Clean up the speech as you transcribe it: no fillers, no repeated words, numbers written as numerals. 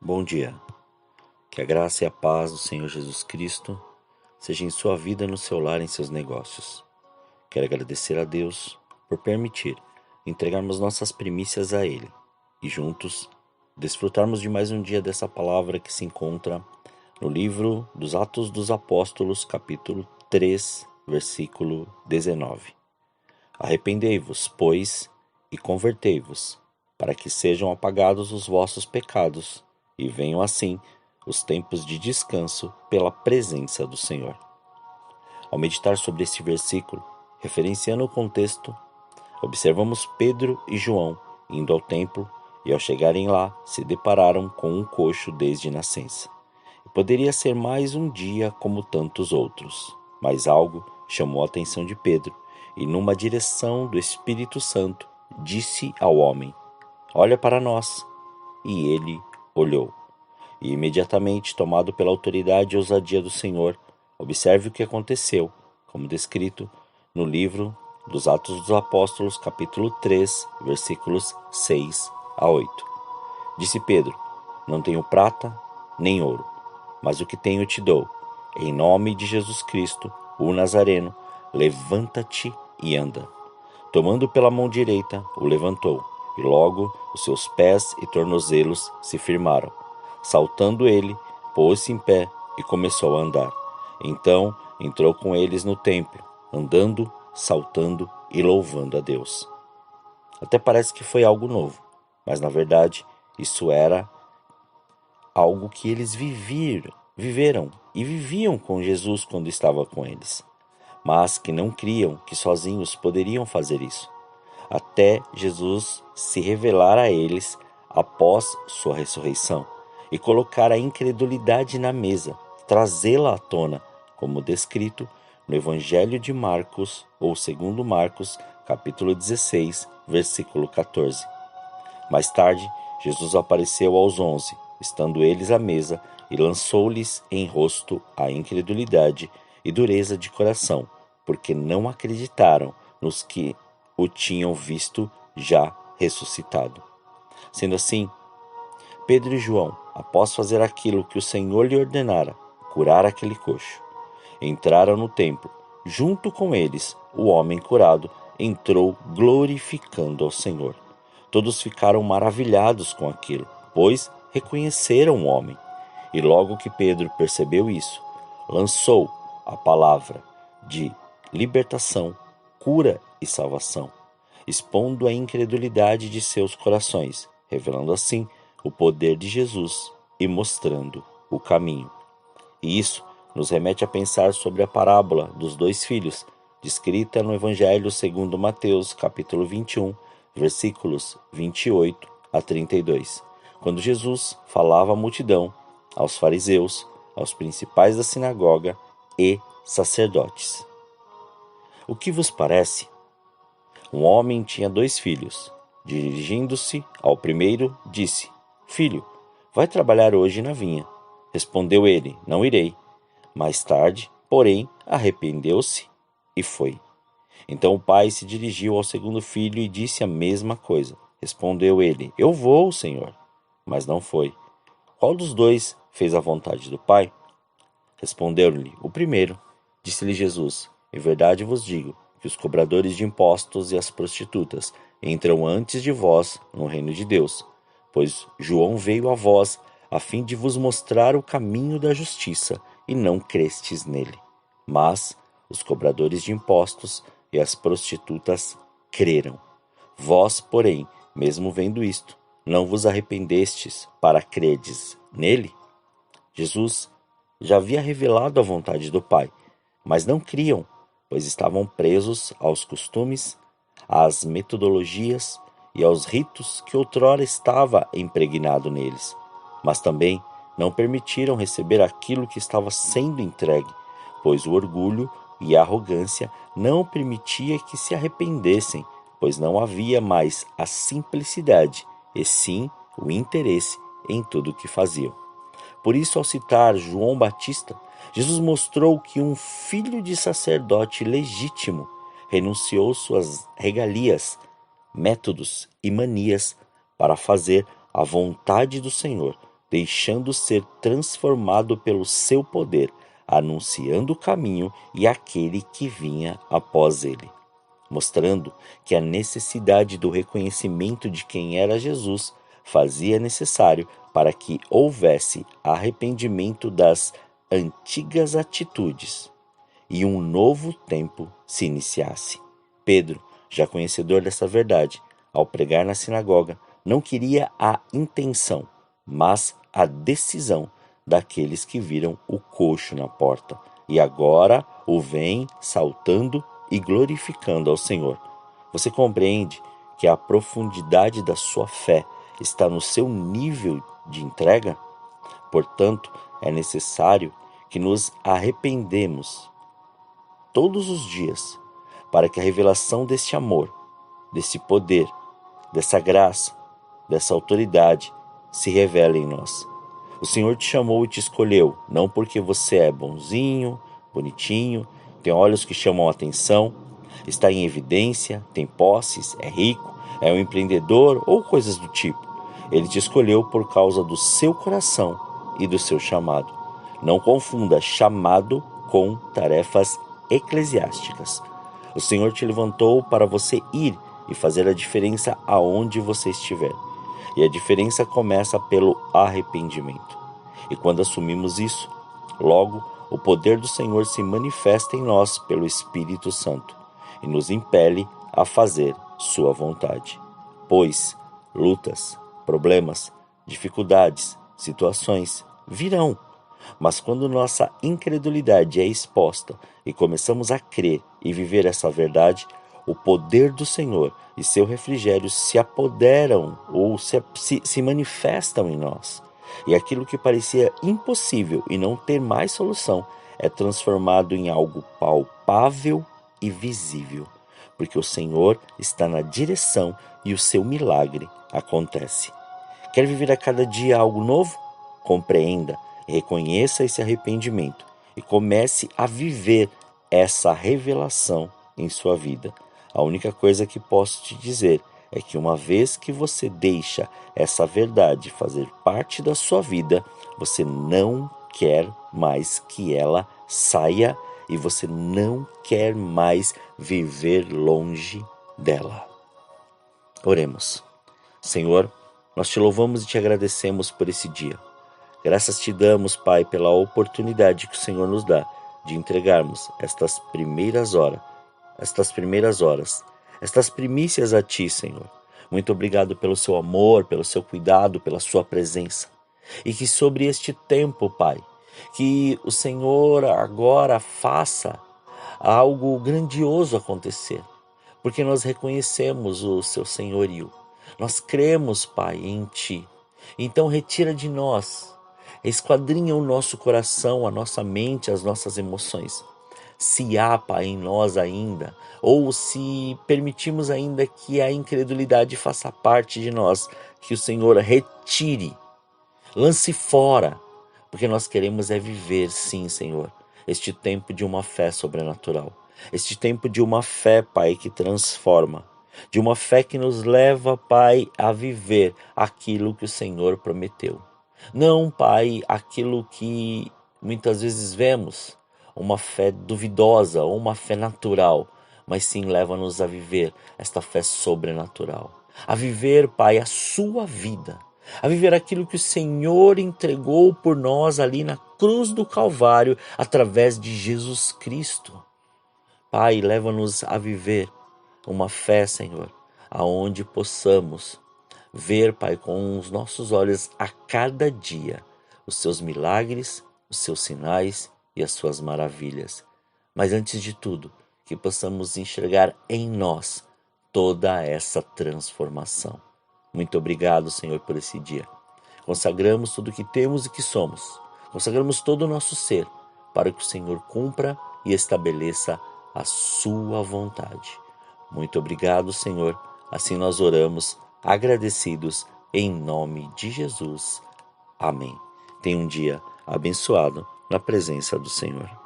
Bom dia, que a graça e a paz do Senhor Jesus Cristo seja em sua vida, no seu lar, em seus negócios. Quero agradecer a Deus por permitir entregarmos nossas primícias a Ele e juntos desfrutarmos de mais um dia dessa palavra que se encontra no livro dos Atos dos Apóstolos, capítulo 3, versículo 19. Arrependei-vos, pois, e convertei-vos, para que sejam apagados os vossos pecados, e venham assim os tempos de descanso pela presença do Senhor. Ao meditar sobre este versículo, referenciando o contexto, observamos Pedro e João indo ao templo e, ao chegarem lá, se depararam com um coxo desde nascença. Poderia ser mais um dia como tantos outros, mas algo chamou a atenção de Pedro e, numa direção do Espírito Santo, disse ao homem: "Olha para nós." E ele olhou. E imediatamente, tomado pela autoridade e ousadia do Senhor, observe o que aconteceu, como descrito no livro dos Atos dos Apóstolos, capítulo 3, versículos 6 a 8. Disse Pedro: "Não tenho prata nem ouro, mas o que tenho te dou. Em nome de Jesus Cristo, o Nazareno, levanta-te e anda." Tomando pela mão direita, o levantou, e logo os seus pés e tornozelos se firmaram. Saltando ele, pôs-se em pé e começou a andar. Então entrou com eles no templo, andando, saltando e louvando a Deus. Até parece que foi algo novo, mas na verdade isso era algo que eles viveram e viviam com Jesus quando estava com eles, mas que não criam que sozinhos poderiam fazer isso, até Jesus se revelar a eles após sua ressurreição e colocar a incredulidade na mesa, trazê-la à tona, como descrito no Evangelho de Marcos, ou segundo Marcos, capítulo 16, versículo 14. Mais tarde, Jesus apareceu aos 11, estando eles à mesa, e lançou-lhes em rosto a incredulidade e dureza de coração, porque não acreditaram nos que o tinham visto já ressuscitado. Sendo assim, Pedro e João, após fazer aquilo que o Senhor lhe ordenara, curar aquele coxo, entraram no templo. Junto com eles, o homem curado entrou glorificando ao Senhor. Todos ficaram maravilhados com aquilo, pois reconheceram o homem. E logo que Pedro percebeu isso, lançou a palavra de libertação, cura e salvação, expondo a incredulidade de seus corações, revelando assim o poder de Jesus e mostrando o caminho. E isso nos remete a pensar sobre a parábola dos dois filhos, descrita no Evangelho segundo Mateus, capítulo 21, versículos 28 a 32, quando Jesus falava à multidão, aos fariseus, aos principais da sinagoga e sacerdotes. O que vos parece? Um homem tinha 2 filhos. Dirigindo-se ao primeiro, disse: "Filho, vai trabalhar hoje na vinha." Respondeu ele: "Não irei." Mais tarde, porém, arrependeu-se e foi. Então o pai se dirigiu ao segundo filho e disse a mesma coisa. Respondeu ele: "Eu vou, Senhor." Mas não foi. Qual dos dois fez a vontade do pai? Respondeu-lhe o primeiro. Disse-lhe Jesus: "Em verdade vos digo que os cobradores de impostos e as prostitutas entram antes de vós no reino de Deus. Pois João veio a vós a fim de vos mostrar o caminho da justiça, e não crestes nele. Mas os cobradores de impostos e as prostitutas creram. Vós, porém, mesmo vendo isto, não vos arrependestes para crerdes nele?" Jesus já havia revelado a vontade do Pai, mas não criam, pois estavam presos aos costumes, às metodologias e aos ritos que outrora estava impregnado neles. Mas também não permitiram receber aquilo que estava sendo entregue, pois o orgulho e a arrogância não permitia que se arrependessem, pois não havia mais a simplicidade, e sim o interesse em tudo o que faziam. Por isso, ao citar João Batista, Jesus mostrou que um filho de sacerdote legítimo renunciou suas regalias, métodos e manias para fazer a vontade do Senhor, deixando ser transformado pelo seu poder, anunciando o caminho e aquele que vinha após ele, mostrando que a necessidade do reconhecimento de quem era Jesus fazia necessário para que houvesse arrependimento das antigas atitudes e um novo tempo se iniciasse. Pedro, já conhecedor dessa verdade, ao pregar na sinagoga, não queria a intenção, mas a decisão daqueles que viram o coxo na porta e agora o veem saltando e glorificando ao Senhor. Você compreende que a profundidade da sua fé está no seu nível de entrega? Portanto, é necessário que nos arrependemos todos os dias para que a revelação deste amor, desse poder, dessa graça, dessa autoridade se revele em nós. O Senhor te chamou e te escolheu, não porque você é bonzinho, bonitinho, tem olhos que chamam a atenção, está em evidência, tem posses, é rico, é um empreendedor ou coisas do tipo. Ele te escolheu por causa do seu coração e do seu chamado. Não confunda chamado com tarefas eclesiásticas. O Senhor te levantou para você ir e fazer a diferença aonde você estiver. E a diferença começa pelo arrependimento. E quando assumimos isso, logo o poder do Senhor se manifesta em nós pelo Espírito Santo e nos impele a fazer sua vontade. Pois lutas, problemas, dificuldades, situações virão. Mas quando nossa incredulidade é exposta e começamos a crer e viver essa verdade, o poder do Senhor e seu refrigério se apoderam ou se manifestam em nós. E aquilo que parecia impossível e não ter mais solução é transformado em algo palpável e visível, porque o Senhor está na direção e o seu milagre acontece. Quer viver a cada dia algo novo? Compreenda, reconheça esse arrependimento e comece a viver essa revelação em sua vida. A única coisa que posso te dizer é que uma vez que você deixa essa verdade fazer parte da sua vida, você não quer mais que ela saia e você não quer mais viver longe dela. Oremos. Senhor, nós te louvamos e te agradecemos por esse dia. Graças te damos, Pai, pela oportunidade que o Senhor nos dá de entregarmos estas primeiras horas, estas primícias a Ti, Senhor. Muito obrigado pelo seu amor, pelo seu cuidado, pela sua presença. E que sobre este tempo, Pai, que o Senhor agora faça algo grandioso acontecer, porque nós reconhecemos o seu senhorio. Nós cremos, Pai, em Ti. Então retira de nós, esquadrinha o nosso coração, a nossa mente, as nossas emoções. Se há, Pai, em nós ainda, ou se permitimos ainda que a incredulidade faça parte de nós, que o Senhor retire, lance fora, porque nós queremos é viver, sim, Senhor, este tempo de uma fé sobrenatural, este tempo de uma fé, Pai, que transforma, de uma fé que nos leva, Pai, a viver aquilo que o Senhor prometeu. Não, Pai, aquilo que muitas vezes vemos, uma fé duvidosa ou uma fé natural, mas sim leva-nos a viver esta fé sobrenatural. A viver, Pai, a sua vida. A viver aquilo que o Senhor entregou por nós ali na cruz do Calvário, através de Jesus Cristo. Pai, leva-nos a viver uma fé, Senhor, aonde possamos ver, Pai, com os nossos olhos a cada dia os seus milagres, os seus sinais e as suas maravilhas. Mas antes de tudo, que possamos enxergar em nós toda essa transformação. Muito obrigado, Senhor, por esse dia. Consagramos tudo o que temos e que somos. Consagramos todo o nosso ser para que o Senhor cumpra e estabeleça a sua vontade. Muito obrigado, Senhor. Assim nós oramos, agradecidos, em nome de Jesus. Amém. Tenha um dia abençoado na presença do Senhor.